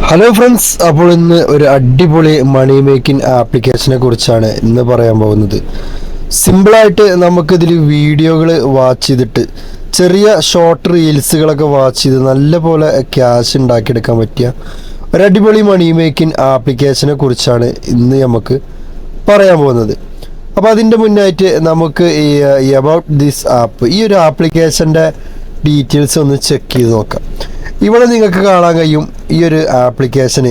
Hello friends, അപ്പോൾ ഇന്ന് ഒരു അടിപൊളി മണി മേക്കിംഗ് ആപ്ലിക്കേഷനെ കുറിച്ചാണ് ഇന്ന് പറയാൻ പോകുന്നത്. സിമ്പിളായിട്ട് നമുക്കിതിൽ വീഡിയോകൾ വാച്ച് ചെയ്തിട്ട് ചെറിയ ഷോർട്ട് റീൽസുകളൊക്കെ വാച്ച് ചെയ്ത് നല്ലപോലെ ക്യാഷ് ഉണ്ടാക്കിയെടുക്കാൻ പറ്റിയ ഒരു അടിപൊളി മണി മേക്കിംഗ് ആപ്ലിക്കേഷനെ കുറിച്ചാണ് ഇന്ന് നമുക്ക് പറയാൻ പോകുന്നത്. അപ്പോൾ അതിൻ്റെ മുന്നായിട്ട് നമുക്ക് ഈ അബൌട്ട് ദിസ് ആപ്പ്, ഈ ഒരു ആപ്ലിക്കേഷൻ്റെ ഡീറ്റെയിൽസ് ഒന്ന് ചെക്ക് ചെയ്ത് നോക്കാം. ഇവിടെ നിങ്ങൾക്ക് കാണാൻ കഴിയും ഈ ഒരു ആപ്ലിക്കേഷന്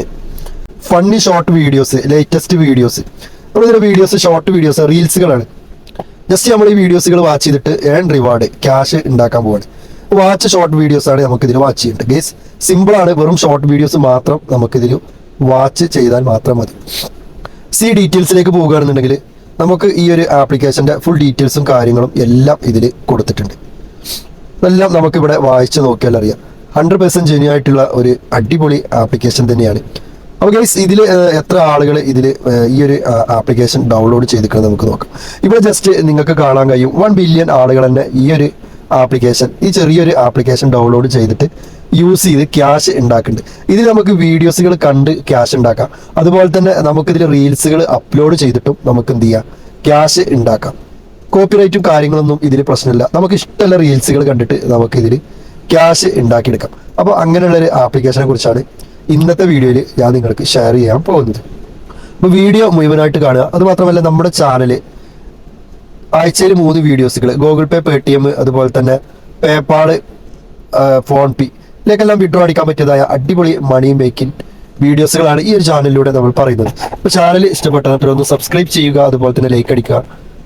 funny short videos, latest videos, നമ്മളിതിൻ്റെ വീഡിയോസ് ഷോർട്ട് വീഡിയോസ് റീൽസുകളാണ്. ജസ്റ്റ് നമ്മൾ ഈ വീഡിയോസുകൾ വാച്ച് ചെയ്തിട്ട് ഏൺ റിവാർഡ് ക്യാഷ് ഉണ്ടാക്കാൻ പോവാണ്. വാച്ച് ഷോർട്ട് വീഡിയോസ് ആണ് നമുക്കിതിൽ വാച്ച് ചെയ്യേണ്ടത്. ഗേസ് സിമ്പിളാണ്, വെറും ഷോർട്ട് വീഡിയോസ് മാത്രം നമുക്കിതിൽ വാച്ച് ചെയ്താൽ മാത്രം മതി. സി ഡീറ്റെയിൽസിലേക്ക് പോകുകയാണെന്നുണ്ടെങ്കിൽ നമുക്ക് ഈ ഒരു ആപ്ലിക്കേഷൻ്റെ ഫുൾ ഡീറ്റെയിൽസും കാര്യങ്ങളും എല്ലാം ഇതിൽ കൊടുത്തിട്ടുണ്ട്. എല്ലാം നമുക്കിവിടെ വായിച്ച് നോക്കിയാൽ അറിയാം. 100% ജെന്യൂൻ ആയിട്ടുള്ള ഒരു അടിപൊളി ആപ്ലിക്കേഷൻ തന്നെയാണ്. അപ്പോൾ ഗൈസ് ഇതിൽ എത്ര ആളുകൾ ഇതിൽ ഈ ഒരു ആപ്ലിക്കേഷൻ ഡൗൺലോഡ് ചെയ്തിരിക്കുന്നത് നമുക്ക് നോക്കാം. ഇവിടെ ജസ്റ്റ് നിങ്ങൾക്ക് കാണാൻ കഴിയും 1 ബില്യൺ ആളുകൾ തന്നെ ഈ ഒരു ആപ്ലിക്കേഷൻ, ഈ ചെറിയൊരു ആപ്ലിക്കേഷൻ ഡൗൺലോഡ് ചെയ്തിട്ട് യൂസ് ചെയ്ത് ക്യാഷ് ഉണ്ടാക്കുന്നുണ്ട്. ഇതിൽ നമുക്ക് വീഡിയോസുകൾ കണ്ട് ക്യാഷ് ഉണ്ടാക്കാം. അതുപോലെ തന്നെ നമുക്കിതിൽ റീൽസുകൾ അപ്ലോഡ് ചെയ്തിട്ടും നമുക്ക് എന്ത് ചെയ്യാം, ക്യാഷ് ഉണ്ടാക്കാം. കോപ്പിറൈറ്റും കാര്യങ്ങളൊന്നും ഇതിൽ പ്രശ്നമില്ല. നമുക്ക് ഇഷ്ടമുള്ള റീൽസുകൾ കണ്ടിട്ട് നമുക്കിതിൽ ക്യാഷ് ഉണ്ടാക്കിയെടുക്കാം. അപ്പോൾ അങ്ങനെയുള്ളൊരു ആപ്ലിക്കേഷനെ കുറിച്ചാണ് ഇന്നത്തെ വീഡിയോയിൽ ഞാൻ നിങ്ങൾക്ക് ഷെയർ ചെയ്യാൻ പോകുന്നത്. അപ്പോൾ വീഡിയോ മുഴുവനായിട്ട് കാണുക. അതുമാത്രമല്ല നമ്മുടെ ചാനൽ ആഴ്ചയിൽ 3 വീഡിയോസുകൾ ഗൂഗിൾ പേ, പേടിഎം, അതുപോലെ തന്നെ പേപ്പാൾ, ഫോൺ പേ ഇതിലേക്കെല്ലാം വിഡ്രോ അടിക്കാൻ പറ്റിയതായ അടിപൊളി മണി മേക്കിംഗ് വീഡിയോസുകളാണ് ഈ ഒരു ചാനലിലൂടെ നമ്മൾ പറയുന്നത്. അപ്പോൾ ചാനൽ ഇഷ്ടപ്പെട്ടാൽ ഒന്ന് സബ്സ്ക്രൈബ് ചെയ്യുക, അതുപോലെ തന്നെ ലൈക്ക് അടിക്കുക,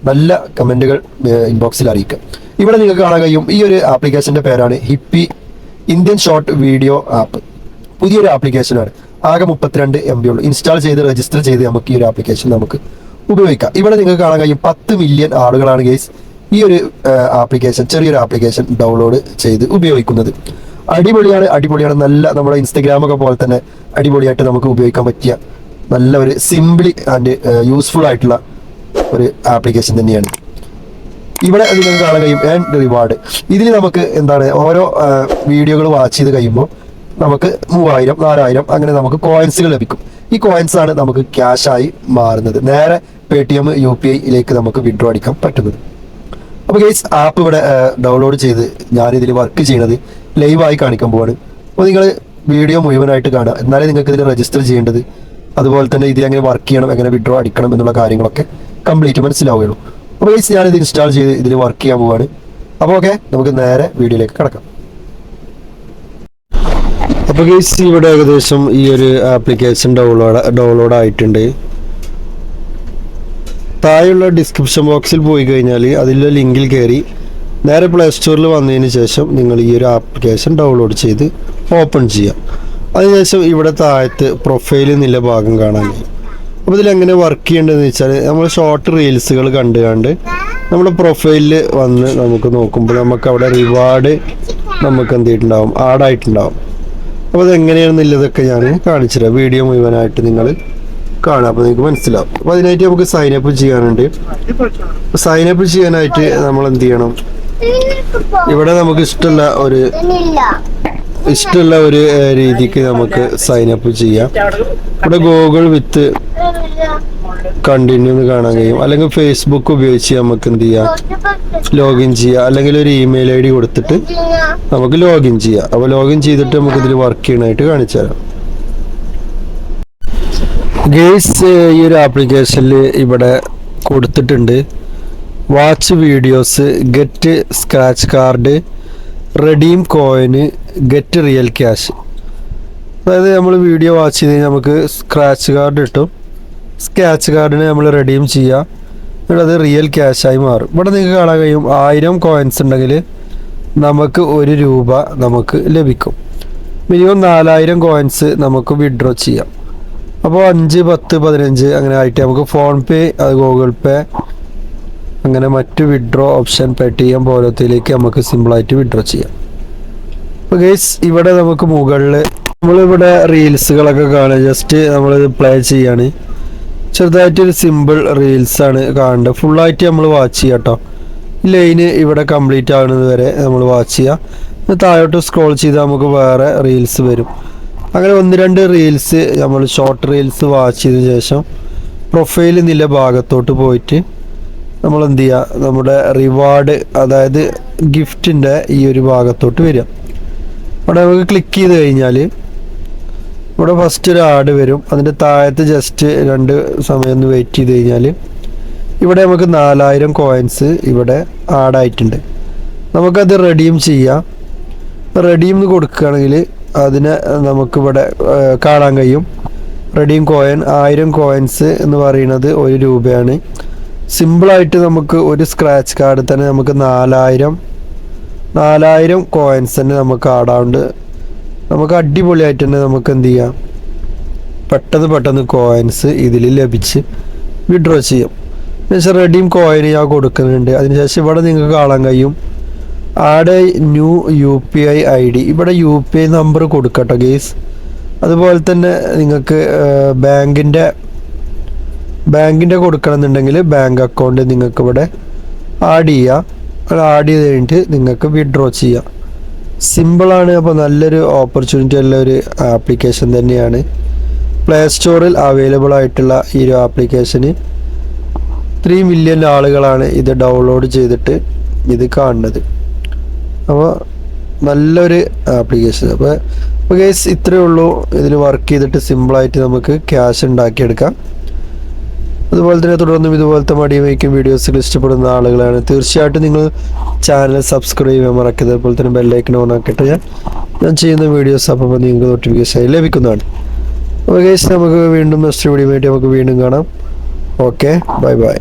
നല്ല കമൻറ്റുകൾ ഇൻബോക്സിൽ അറിയിക്കുക. ഇവിടെ നിങ്ങൾക്ക് കാണാൻ കഴിയും ഈ ഒരു ആപ്ലിക്കേഷൻ്റെ പേരാണ് hippie Indian short video app. പുതിയൊരു ആപ്ലിക്കേഷനാണ്. ആകെ 32 MB ഉള്ളൂ. ഇൻസ്റ്റാൾ ചെയ്ത് രജിസ്റ്റർ ചെയ്ത് നമുക്ക് ഈ ഒരു ആപ്ലിക്കേഷൻ നമുക്ക് ഉപയോഗിക്കാം. ഇവിടെ നിങ്ങൾക്ക് കാണാൻ കഴിയും 10 മില്യൺ ആളുകളാണ് ഗൈസ് ഈ ഒരു ആപ്ലിക്കേഷൻ, ചെറിയൊരു ആപ്ലിക്കേഷൻ ഡൗൺലോഡ് ചെയ്ത് ഉപയോഗിക്കുന്നത്. അടിപൊളിയാണ്. നല്ല നമ്മുടെ ഇൻസ്റ്റഗ്രാമൊക്കെ പോലെ തന്നെ അടിപൊളിയായിട്ട് നമുക്ക് ഉപയോഗിക്കാൻ പറ്റിയ നല്ല ഒരു സിംപിളി ആൻഡ് യൂസ്ഫുൾ ആയിട്ടുള്ള ഒരു ആപ്ലിക്കേഷൻ തന്നെയാണ്. ഇവിടെ നിങ്ങൾക്ക് കാണാൻ കഴിയും ഏൺ റിവാർഡ്. ഇതിൽ നമുക്ക് എന്താണ്, ഓരോ വീഡിയോകൾ വാച്ച് ചെയ്ത് കഴിയുമ്പോൾ നമുക്ക് 3000, 4000 അങ്ങനെ നമുക്ക് കോയിൻസുകൾ ലഭിക്കും. ഈ കോയിൻസ് ആണ് നമുക്ക് ക്യാഷായി മാറുന്നത്. നേരെ പേടിഎം, UPI നമുക്ക് വിഡ്രോ അടിക്കാൻ പറ്റുന്നത്. അപ്പോൾ ഗൈസ് ആപ്പ് ഇവിടെ ഡൗൺലോഡ് ചെയ്ത് ഞാനിതിൽ വർക്ക് ചെയ്യുന്നത് ലൈവായി കാണിക്കാൻ പോവാണ്. അപ്പോൾ നിങ്ങൾ വീഡിയോ മുഴുവനായിട്ട് കാണുക, എന്നാലേ നിങ്ങൾക്ക് ഇതിൽ രജിസ്റ്റർ ചെയ്യേണ്ടത്, അതുപോലെ തന്നെ ഇതിൽ എങ്ങനെ വർക്ക് ചെയ്യണം, എങ്ങനെ വിഡ്രോ അടിക്കണം എന്നുള്ള കാര്യങ്ങളൊക്കെ കംപ്ലീറ്റ് മനസ്സിലാവുകയുള്ളൂ. അപ്പോൾ ഗൈസ് ഞാനിത് ഇൻസ്റ്റാൾ ചെയ്ത് ഇതിൽ വർക്ക് ചെയ്യാൻ പോവാണ്. അപ്പോൾ ഓക്കെ, നമുക്ക് നേരെ വീഡിയോയിലേക്ക് കിടക്കാം. അപ്പോൾ ഗൈസ് ഇവിടെ ഏകദേശം ഈ ഒരു ആപ്ലിക്കേഷൻ ഡൗൺലോഡ് ആയിട്ടുണ്ട്. താഴെയുള്ള ഡിസ്ക്രിപ്ഷൻ ബോക്സിൽ പോയി കഴിഞ്ഞാൽ അതിലെ ലിങ്കിൽ കയറി നേരെ പ്ലേ സ്റ്റോറിൽ വന്നതിന് ശേഷം നിങ്ങൾ ഈ ഒരു ആപ്ലിക്കേഷൻ ഡൗൺലോഡ് ചെയ്ത് ഓപ്പൺ ചെയ്യാം. അതിനുശേഷം ഇവിടെ താഴത്ത് പ്രൊഫൈൽ എന്നുള്ള ഭാഗം കാണാൻ കഴിയും. അപ്പോൾ ഇതിലെങ്ങനെ വർക്ക് ചെയ്യേണ്ടതെന്ന് വെച്ചാൽ നമ്മൾ ഷോർട്ട് റീൽസുകൾ കണ്ട് നമ്മുടെ പ്രൊഫൈലിൽ വന്ന് നമുക്ക് നോക്കുമ്പോൾ നമുക്ക് അവിടെ റിവാർഡ് നമുക്ക് എന്ത് ചെയ്തിട്ടുണ്ടാവും, ആഡായിട്ടുണ്ടാവും. അപ്പോൾ അതെങ്ങനെയാണെന്നുള്ളതൊക്കെ ഞാൻ കാണിച്ചുതരാം. വീഡിയോ മുഴുവനായിട്ട് നിങ്ങൾ കാണാം, അപ്പോൾ നിങ്ങൾക്ക് മനസ്സിലാവും. അപ്പോൾ അതിനായിട്ട് നമുക്ക് സൈനപ്പ് ചെയ്യാനുണ്ട്. സൈനപ്പ് ചെയ്യാനായിട്ട് നമ്മൾ എന്ത് ചെയ്യണം, ഇവിടെ നമുക്ക് ഇഷ്ടമുള്ള ഒരു രീതിക്ക് നമുക്ക് സൈനപ്പ് ചെയ്യാം. ഇവിടെ ഗൂഗിൾ വിത്ത് കണ്ടിന്യൂ എന്ന് കാണാൻ കഴിയും. അല്ലെങ്കിൽ ഫേസ്ബുക്ക് ഉപയോഗിച്ച് നമുക്ക് എന്ത് ചെയ്യാം, ലോഗിൻ ചെയ്യാം. അല്ലെങ്കിൽ ഒരു ഇമെയിൽ ID കൊടുത്തിട്ട് നമുക്ക് ലോഗിൻ ചെയ്യാം. അപ്പോൾ ലോഗിൻ ചെയ്തിട്ട് നമുക്ക് ഇതിൽ വർക്ക് ചെയ്യണമായിട്ട് കാണിച്ചു തരാം. ഗെയ്സ് ഈ ഒരു ആപ്ലിക്കേഷനിൽ ഇവിടെ കൊടുത്തിട്ടുണ്ട് watch videos, get scratch card, redeem coin, get real cash. അതായത് നമ്മൾ വീഡിയോ വാച്ച് ചെയ്ത് കഴിഞ്ഞാൽ നമുക്ക് സ്ക്രാച്ച് കാർഡ് കിട്ടും. സ്ക്രാച്ച് കാർഡിന് നമ്മൾ റെഡീം ചെയ്യുക, എന്നിട്ട് അത് റിയൽ ക്യാഷായി മാറും. ഇവിടെ നിങ്ങൾക്ക് കാണാൻ കഴിയും 1000 കോയിൻസ് ഉണ്ടെങ്കിൽ നമുക്ക് 1 രൂപ നമുക്ക് ലഭിക്കും. മിനിമം 4000 കോയിൻസ് നമുക്ക് വിഡ്രോ ചെയ്യാം. അപ്പോൾ 5, 10, 15 അങ്ങനെ ആയിട്ട് നമുക്ക് ഫോൺ പേ, അത് ഗൂഗിൾ പേ, അങ്ങനെ മറ്റ് വിഡ്രോ ഓപ്ഷൻ പേടിഎം പോലത്തേക്ക് നമുക്ക് സിമ്പിളായിട്ട് വിഡ്രോ ചെയ്യാം. അപ്പോൾ ഗൈസ് ഇവിടെ നമുക്ക് മുകളിൽ നമ്മളിവിടെ റീൽസുകളൊക്കെ കാണുക. ജസ്റ്റ് നമ്മളിത് പ്ലേ ചെയ്യാണ്. ചെറുതായിട്ടൊരു സിമ്പിൾ റീൽസാണ് കാണേണ്ടത്. ഫുള്ളായിട്ട് നമ്മൾ വാച്ച് ചെയ്യാം കേട്ടോ. ഈ ലൈന് ഇവിടെ കംപ്ലീറ്റ് ആകുന്നത് വരെ നമ്മൾ വാച്ച് ചെയ്യാം. താഴോട്ട് സ്ക്രോൾ ചെയ്താൽ നമുക്ക് വേറെ റീൽസ് വരും. അങ്ങനെ 1-2 റീൽസ് നമ്മൾ ഷോർട്ട് റീൽസ് വാച്ച് ചെയ്ത ശേഷം പ്രൊഫൈൽ നില ഭാഗത്തോട്ട് പോയിട്ട് നമ്മൾ എന്ത് ചെയ്യുക, നമ്മുടെ റിവാർഡ് അതായത് ഗിഫ്റ്റിൻ്റെ ഈ ഒരു ഭാഗത്തോട്ട് വരിക. അവിടെ നമുക്ക് ക്ലിക്ക് ചെയ്ത് കഴിഞ്ഞാൽ ഇവിടെ ഫസ്റ്റ് ഒരു ആഡ് വരും. അതിൻ്റെ താഴത്ത് ജസ്റ്റ് 2 സമയം ഒന്ന് വെയിറ്റ് ചെയ്ത് കഴിഞ്ഞാൽ ഇവിടെ നമുക്ക് 4000 കോയിൻസ് ഇവിടെ ആഡായിട്ടുണ്ട്. നമുക്കത് റെഡീം ചെയ്യാം. റെഡീം എന്ന് കൊടുക്കുകയാണെങ്കിൽ അതിനെ നമുക്കിവിടെ കാണാൻ കഴിയും. റെഡീം കോയിൻ 1000 കോയിൻസ് എന്ന് പറയുന്നത് 1 രൂപയാണ്. സിമ്പിളായിട്ട് നമുക്ക് ഒരു സ്ക്രാച്ച് കാർഡ് തന്നെ നമുക്ക് 4000 കോയിൻസ് തന്നെ നമുക്ക് ആടാണ്ട് നമുക്ക് അടിപൊളിയായിട്ട് തന്നെ നമുക്ക് എന്ത് ചെയ്യാം, പെട്ടെന്ന് കോയിൻസ് ഇതിൽ ലഭിച്ച് വിഡ്രോ ചെയ്യും. എന്നുവെച്ചാൽ റെഡീം കോയിൻ ഞാൻ കൊടുക്കുന്നുണ്ട്. അതിനുശേഷം ഇവിടെ നിങ്ങൾക്ക് കാണാൻ കഴിയും ആഡ് ന്യൂ UPI ID. ഇവിടെ UPI നമ്പർ കൊടുക്കട്ടോ ഗെയ്സ്. അതുപോലെ തന്നെ നിങ്ങൾക്ക് ബാങ്കിൻ്റെ കൊടുക്കണമെന്നുണ്ടെങ്കിൽ ബാങ്ക് അക്കൗണ്ട് നിങ്ങൾക്ക് ഇവിടെ ആഡ് ചെയ്യുക. അത് ആഡ് ചെയ്ത് കഴിഞ്ഞിട്ട് നിങ്ങൾക്ക് വിഡ്രോ ചെയ്യാം. സിമ്പിളാണ്. അപ്പോൾ നല്ലൊരു ഓപ്പർച്യൂണിറ്റി ഉള്ള ഒരു ആപ്ലിക്കേഷൻ തന്നെയാണ്. പ്ലേ സ്റ്റോറിൽ അവൈലബിൾ ആയിട്ടുള്ള ഈ ഒരു ആപ്ലിക്കേഷന് 3 മില്യൺ ആളുകളാണ് ഇത് ഡൗൺലോഡ് ചെയ്തിട്ട് ഇത് കാണുന്നത്. അപ്പോൾ നല്ലൊരു ആപ്ലിക്കേഷൻ. അപ്പോൾ ഗൈസ് ഇത്രയേ ഉള്ളൂ. ഇതിൽ വർക്ക് ചെയ്തിട്ട് സിമ്പിളായിട്ട് നമുക്ക് ക്യാഷ് ഉണ്ടാക്കിയെടുക്കാം. അതുപോലെ തന്നെ തുടർന്നും ഇതുപോലത്തെ മണി മേക്കിംഗ് വീഡിയോസുകൾ ഇഷ്ടപ്പെടുന്ന ആളുകളാണ് തീർച്ചയായിട്ടും നിങ്ങൾ ചാനൽ സബ്സ്ക്രൈബ് ചെയ്യാൻ മറക്കരുത്. അതുപോലെ തന്നെ ബെല്ലൈക്കൺ ഓൺ ആക്കിയിട്ട് ഞാൻ ചെയ്യുന്ന വീഡിയോസ് അപ്പോൾ നിങ്ങൾക്ക് നോട്ടിഫിക്കേഷൻ ലഭിക്കുന്നതാണ്. അപ്പോൾ ഗൈസ് നമുക്ക് വീണ്ടും നെക്സ്റ്റ് വീഡിയോ ആയിട്ട് നമുക്ക് വീണ്ടും കാണാം. Okay, bye bye.